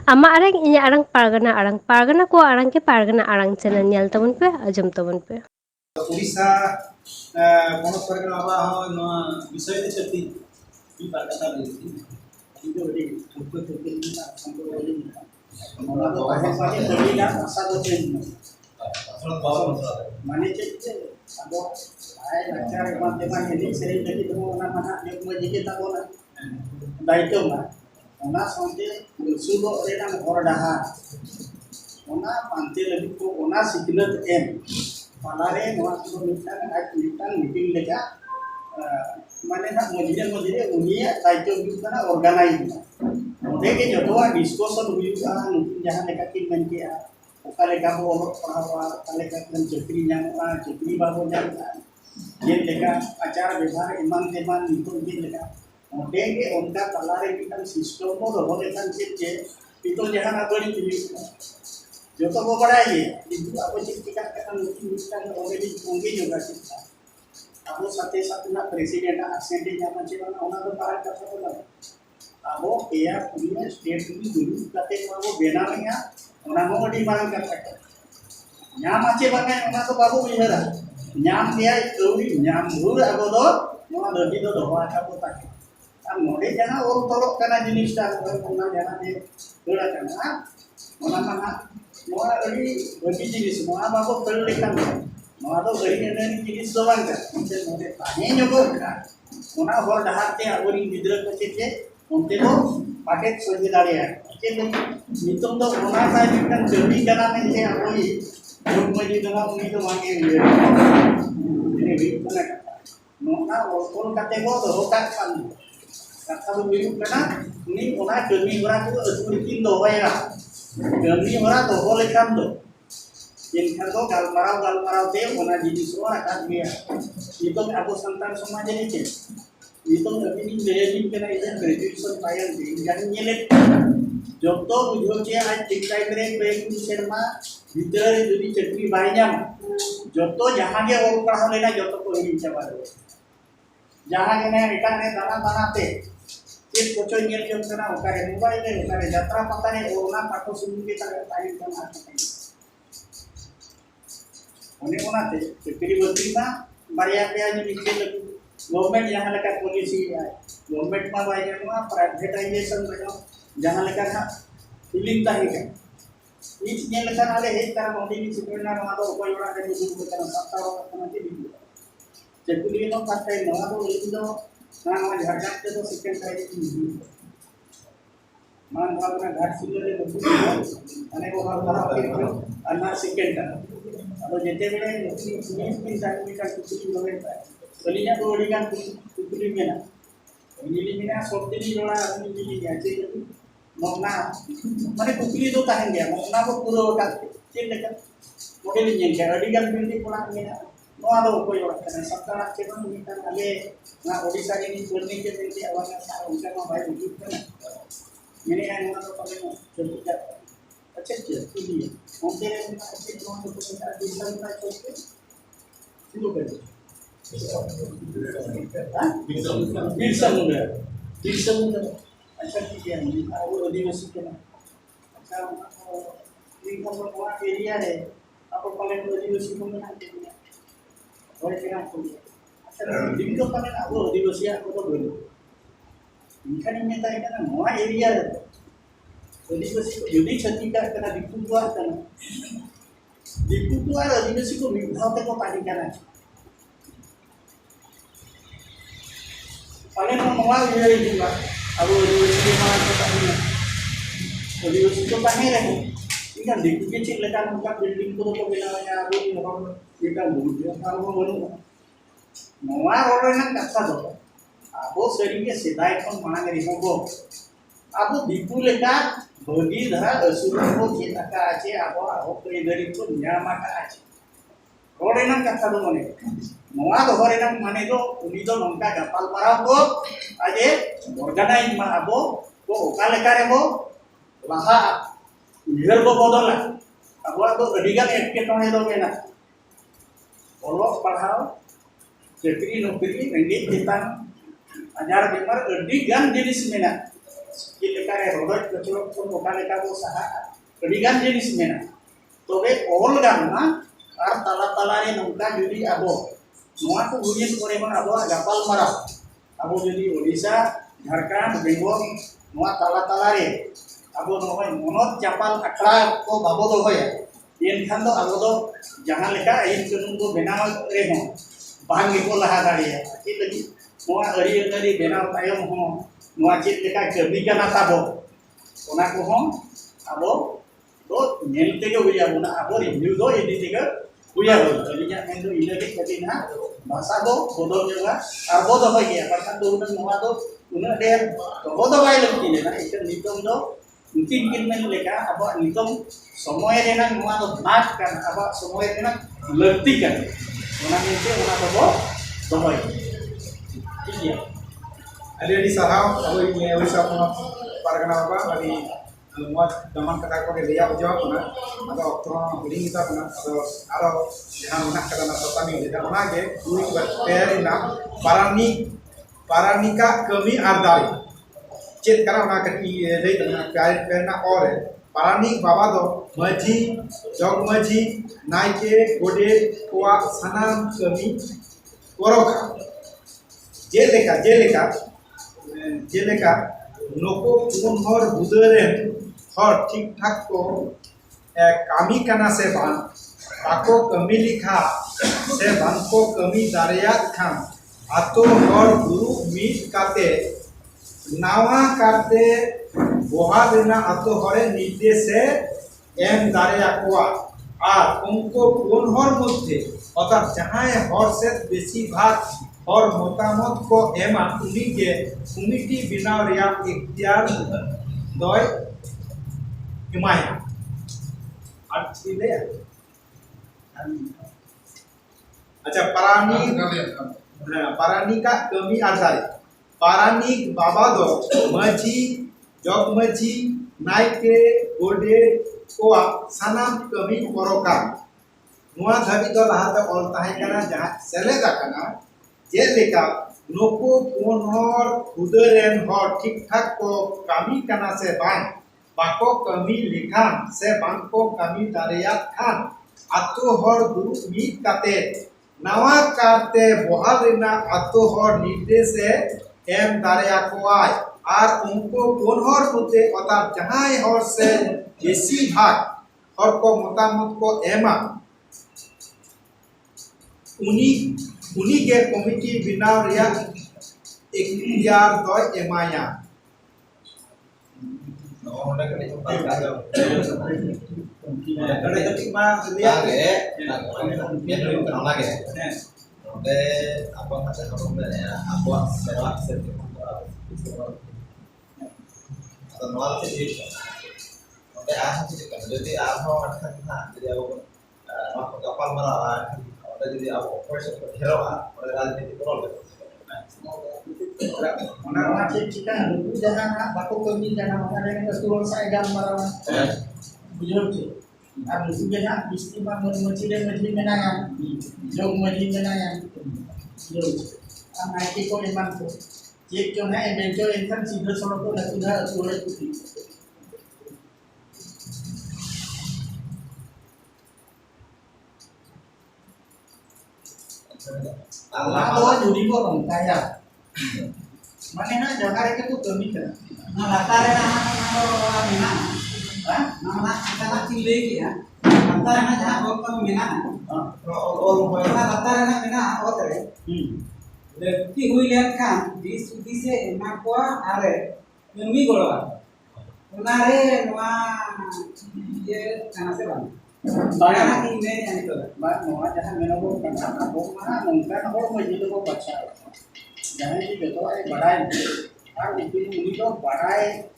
Ama arang inya arang pargana ko arang ke pargana arang channel nyel tabon pe ajam tabon pe Orissa पनत Pargana आबा विषय चलती पारगना रही itu di tutup sampai wali mana tuh pakai pakai beli kan asal tuh mana cek abo ay nakar teman-teman ini sering jadi temu mana yang mau jadi tak boleh dah itu mah mana sampai subuh rena orang ona panti lebih ko ona sikilat palare noa ko mitang meeting lega mane na mojire unia taito bitana organize ode ke jotoa discussion huiga nukin jahan leka kin menke okale ka bo pahawa kale ka kan chakri nyama chakri babo nyama yen leka acara व्यवहार iman teman itu yen leka ode ke onka palare bitan system mo do kan che itu jahan agori जो तो वो बड़ा ही है itu apa sih kita katakan mungkin already mungkin juga sih aku satu na presiden aksennya macam mana orang tu para kata tu aku ya punya state ini dulu kata aku benarnya orang mau di mana kata nyam macam mana orang tu baru bicara nyam dia itu nyam dulu aku tu mau lebih tu doa aku tak kan model jangan orang tolok karena jenis dah orang jangan dia berat karena mana mau lagi bagi jenis mau apa aku perlukan mau tu beri ni jenis doang kan macam model tanya nyobor kan mana orang dah hati aku ni bidra kecil mungkin tu pakai suji dari ya macam itu tu mana saya kan jadi kerana ni aku ni rumah di dalam ni tu manggil dia ini biru kan mana orang kata gua tu rokat kan kata biru kerana ni orang demi orang tu seperti itu ya demi orang tu boleh kan tu yang kan tu kalau marau tu orang jadi semua kan dia itu aku santan semua jadi cek itu ini jadi kena itu graduation payah di jangan nyelet joto video cia cinta mereka serma bicara jadi cekri banyak joto jangan dia orang pernah lena joto ko ini coba jangan ini ikan ini tanah teh cip kocok nyel jom sana ukare mobile ni ukare jatra pata ni orang pakai sumber kita tahu kan apa ini mana teh cekri berterima Maria ni mikir government जहाँ लेकर policy है government में भाई क्या privatisation बनो जहाँ लेकर ना फीलिंग ताही का इस ये लेकर आले है तरह मोदी की सिक्योरिटी ना तो कोई बड़ा के दूर को तरह सत्ता और करना चाहिए चेकुली तो करते हैं ना तो ये तो ना हमारे झारखंड के तो सेकंड टाइम मान भावना घाट सिले अने वो हमारा के अन्ना सेकंड अब जेते बेले तीन टाइम का कुछ लोग Belinya tuh dengan kukuli mina, ini mina sorti di luar ini dia jadi mau na, mana kukuli itu tahan dia, mau na pun pura kat, cile kat, model ini yang jadi kan beli pulang mina, mau ada apa ya, karena sekarang kita minta ale, na Odisha ini beli ke beli awalnya saya udah mau bayar wujud kan, ini yang mana tuh paling cerita, aceh je, ini, mungkin yang aceh cuma untuk kita bisa kita coba, itu kan. Birsa Munda अच्छा ठीक है वो आदिवासी के ना अच्छा ये हम लोग वहाँ एरिया है आपको पाले तो आदिवासी को ना देंगे और क्या करेंगे अच्छा दिन तो पाले ना वो आदिवासी आपको तो बोलो इनका नहीं मिलता है ना वहाँ एरिया है आदिवासी को यदि क्षति का करना दिक्कत हुआ आदिवासी को मिलता है तो पानी करना paling mau dia juga aku di mana kotanya jadi itu panggil ini kan di kecil lekan bukan building itu tuh bilangnya aku ini orang kita butuh kalau mau orang yang tak sadar aku seringnya sedai pun mana dari mogo aku dipulihkan bagi darah suruh kita ke Aceh aku dari pun nyama ke Aceh orang yang tak sadar mana Noa to hore nang mane do uni do nongka gapal marau ko aje organize ma abo ko okale kare mo laha niher ko bodola abo do adigan ekke tone do mena olok padhao chekri nokri rengi kitan ajar bimar adigan jenis mena kita rodot kecolok pun bukan leka bo saha kedigan jenis mena tobe all gamna ar tala-talane nungka judi abo nua ko bunyin kore man abo gapal marah abo judi Odisha Jharkhand Bengal nua tala-talare abo noy monot chapal akra ko babo do hoya yen khan do abo do jahan leka ayin kunung ko benaw reho bang ko laha dariya ki lagi nua ari benaw tayom ho nua chit leka kami kana tabo ona ko hon abo do nyel tege huya buna abo review do ini tege huya bo alinya mendo ilek ketina bahasa do bodol juga abo do hoye parkan do nua do una der to bodo bai lekti na ikan nitom do mungkin men leka abo nitom somoy renan nua do nat kan abo somoy renan lekti kan ona mente ona bo do hoy iya Adik-adik saham, aku ingin usaha paragana apa dari muat zaman kata kau dia jawab mana, atau orang beli kita mana, atau yang mana kata nasi tani, jadi mana ke, dulu berperina paranika kami ardari, cet karena mana kaki dari mana perina orang, paranik baba do maji, jog maji, naike, gode, kuah sanam kami, koroka, जेलेका नको पुन हर बुदरे हर ठीक ठाक को कामी कना से बान पाको कमी लिखा से बान को कमी दारियात खान आतो हर गुरु मीट काते नावा काते बोहा देना आतो हरे निर्देशे एम दारिया कोआ আর उनको पुन हर मध्य अर्थात जहां हर से बेसी भाग और मतामत को एमा उन्हीं के कमिटी बिना रिया इख्तियार दय हिमाया अच्छा पारानी का कमी आधार पारानी बाबा दो मजी जग मजी नाइके गोडे को सानाम कमी करोका नुआ धाबी दो लहाते ऑल ताहे कना जहां सेलेदा कना जेलेका नको पुन हर खुदरेन हर ठीक ठाक को कामी कना से बान बाको कमी लिखान से बान को कमी दारियात खान आतो हर गुरु मीट काते नवा काते बहाल रेना आतो हर निर्देशे एम दारिया कोआय और उनको पुन हर मुते अर्थात जहां हर से बेसी भाग हर को मतामत को एमा उन्हीं के कमिटी बिनाव रिया इख्तियार दो एमाया कड़ी मा लिया Oke, apa kata kamu ya? Aku sewa atau nol sih. Oke, sih kan. Jadi aku akan jadi aku kapal melawan. Jadi aku operasi hero oleh nanti itu role. Mana macam kita dulu jangan baku kami jangan ada yang turun saya gambar. Bujur tu. Abu sudah istimewa menciri menayang. Jog menciri menayang. Bujur. Anak kita iman tu. Jika kita eventual insan siapa soal tu sudah sulit tu. Allah bawa judi borong kaya. Mana nak jaga itu kami kan? Nah, latar orang mina, nama kita nak cili ya. Latar nak jangan bawa mina. Latar nak mina apa tu? Lebih hujan kan, di se emak gua are, minggu gula. Unare nuah ye kana se bang. Banyak ini yang itu. Banyak orang jangan menunggu karena aku mana mungkin orang mau jadi kau baca. Jangan di betul ay badai. Kalau ini tu badai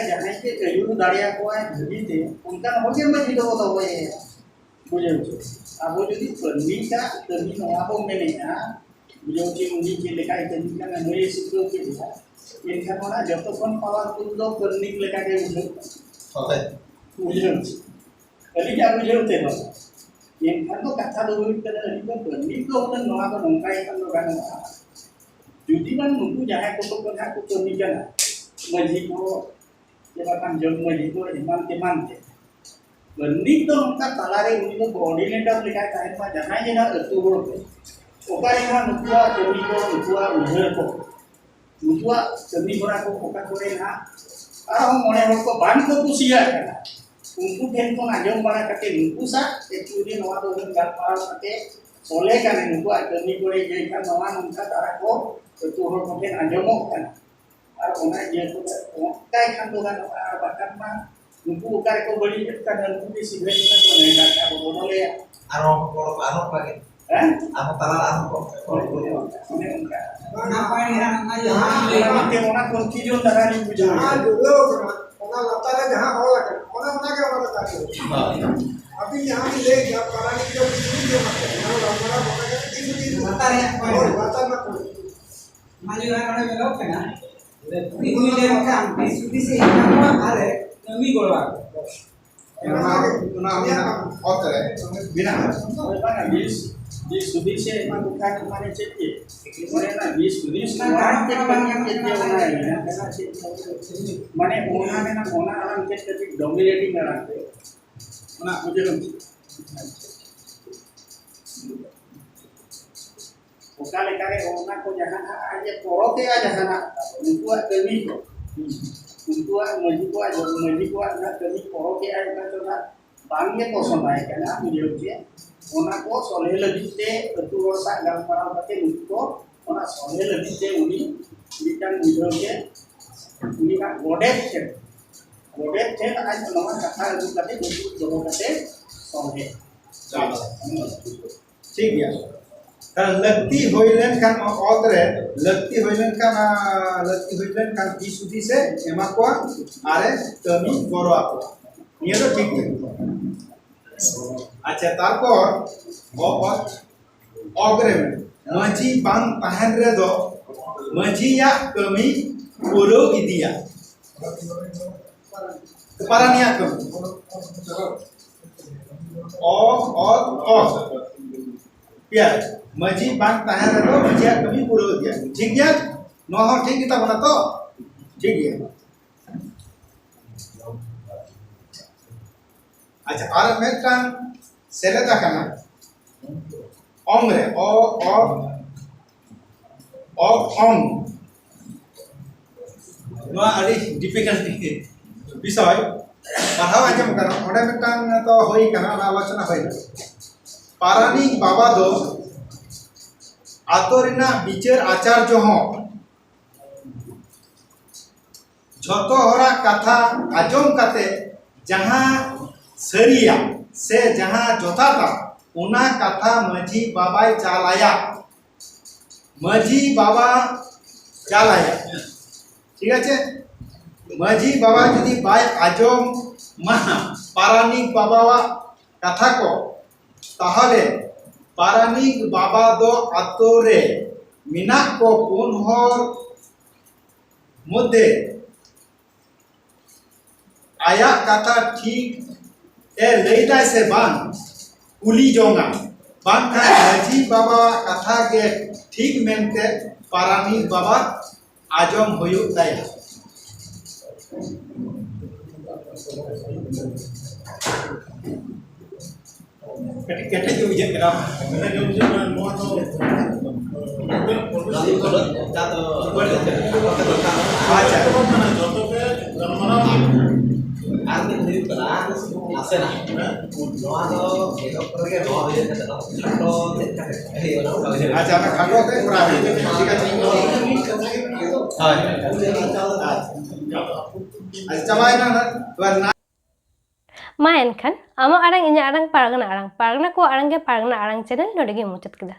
jangan ke kejuru dari aku ay jadi mungkin orang mau jadi kau tahu ay. Bujur. Aku jadi permita demi orang pun menanya. Bujur mungkin lekai jadi kan mulai situ kita. Yang kan orang jatuh pun power tu pernik lekai dia bujur. Oke. Bujur. Kali dia bujur tu. Yang kan tu kata dulu kita ni tu pernik tu kan orang tu mungkai kan orang. Jadi kan mungkin jangan kutuk pernik kan. maji ko jabatan jom maji ko iman teman te bendi to nongka talare uni ko coordinator lekai kain ma janai jena etu hor ko okari ha nutua kami ko nutua uher ko nutua kami bora ko oka kore ha arah mone hor ko ban ko kusia kana unku ken ko ajom bara kate nuku sa etu di noa do gal par kate sole kan nuku kami kore jai kan noa nongka tara ko etu hor ko ken ajomo kana ar ona je ko kai kan do kan bakan ma nuku kare ko beli kan nuku di sibe kan mone ka bono le Aro ko aro pagi. Ako talar ako ko. Kenapa ini aja? Ke ona ko kijo darani buja dulu ona latar जहां हो लगा ona ona के वाला था अभी यहां भी ले जा पानी जो भी मत ना हमारा बोला के तीन Latar ya, और लातर मत maju orang belok kena. Ibu dia makan, disuti sih nama ada kami golak. otre bina Bagaimana bis sudi se manukan kemana cekye kemana na bis sudi sekarang yang cekye mana ya mana ona na ona alam cekye dominating alam mana mujem okale kare ona ko jahan aja porote aja sana untuk demi ko untuk maji ko na demi porote aja na bangge poson baik kana video dia ona ko sole lebih te betul rosak dalam parang pakai untuk ona sole lebih te uni bikan video dia ini kan godet aja nama kata itu tadi untuk jogo kate sole ठीक है लगती होइलन kan otre लगती होइलन kan bisudi se ema ko are kami goro ako niya to ठीक है अच्छा तारपर अग्रे मजी बांग ताहन रे दो मजी या कमी पुरो इदिया पारानिया कमी पिया मजी बांग ताहन रे दो मजी या कमी पुरो इदिया ठीक है नो हो ठीक kita बना तो ठीक है अच्छा are Metan सेलेदा kana ong re o ong noa adi difficult বিষয় पढ़ाव आजम kana onde metan to hoi kana आलोचना hoina पारानिक बाबा दो आतो रिना बिचार आचार्य हो झतो हरा कथा आजम काते जहां सरिया से जहां जोताता उना कथा मजी बाबा चालाया मजी बाबा चालाया ठीक है मजी बाबा यदि बाय आजम महा पारानिक बाबा कथा को ताहले पारानिक बाबा दो आतोरे मिना को पुन हर मध्य आया कथा ठीक ए लेदा से बांग कुली जोंगा बांग का मजी बाबा कथा के ठीक मेनते पारानिक बाबा आजम होयो ताया केटे जो उजे करा मैंने जो उजे नो तो अच्छा joto ke mana Arti sendiri benar, asen ah. Noa to, kita pergi noa aja kata noa. Atau अच्छा मैं खागो ते पूरा ठीक है hai. अच्छा चबाइना ना वरना Ma enkhan ama arang inya arang paragana ko arang ge paragana arang channel nodege muchat kida